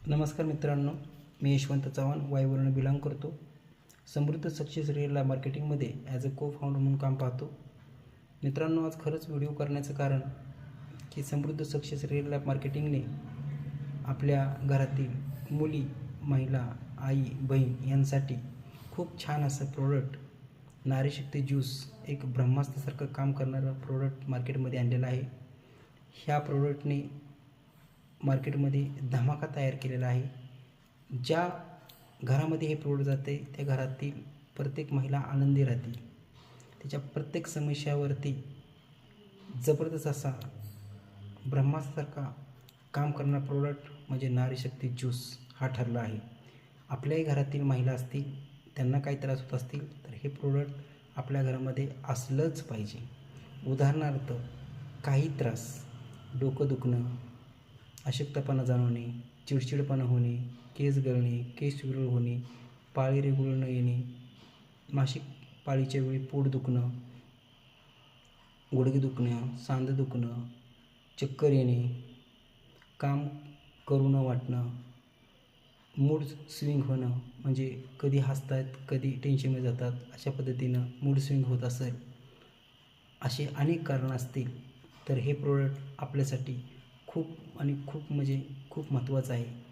नमस्कार मित्रांनो, मी यशवंत चव्हाण वाईवरून बिलॉंग करतो. समृद्ध सक्सेस रिअल मार्केटिंगमध्ये ॲज अ को फाउंडर म्हणून काम पाहतो. मित्रांनो, आज खरंच व्हिडिओ करण्याचं कारण की समृद्ध सक्सेस रिअल मार्केटिंगने आपल्या घरातील मुली, महिला, आई, बहीण यांसाठी खूप छान असं प्रोडक्ट नारीशक्ती ज्यूस एक ब्रह्मास्त्रासारखं काम करणारं प्रोडक्ट मार्केटमध्ये आणलेलं आहे. ह्या प्रोडक्टने मार्केटमध्ये धमाका तयार केलेला आहे. ज्या घरामध्ये हे प्रोडक्ट जाते त्या घरातील प्रत्येक महिला आनंदी राहते. त्याच्या प्रत्येक समस्यावरती जबरदस्त असा ब्रह्मास्त्रासारखा काम करणारा प्रोडक्ट म्हणजे नारीशक्ती ज्यूस हा ठरला आहे. आपल्याही घरातील महिला असतील, त्यांना काही त्रास होत असतील तर हे प्रोडक्ट आपल्या घरामध्ये असलंच पाहिजे. उदाहरणार्थ, काही त्रास, डोकं दुखणं, अशक्तपणा जाणवणे, चिडचिडपणा होणे, केस गळणे, केस विरळ होणे, पाळी रेग्युलर न येणे, मासिक पाळीच्या वेळी पोट दुखणं, गुडघे दुखणं, सांधं दुखणं, चक्कर येणे, काम करू न वाटणं, मूड स्विंग होणं, म्हणजे कधी हसतात कधी टेन्शनमध्ये जातात, अशा पद्धतीनं मूड स्विंग होत असेल, असे अनेक कारणं असतील तर हे प्रोडक्ट आपल्यासाठी खूप आणि खूप म्हणजे खूप महत्त्वाचं आहे.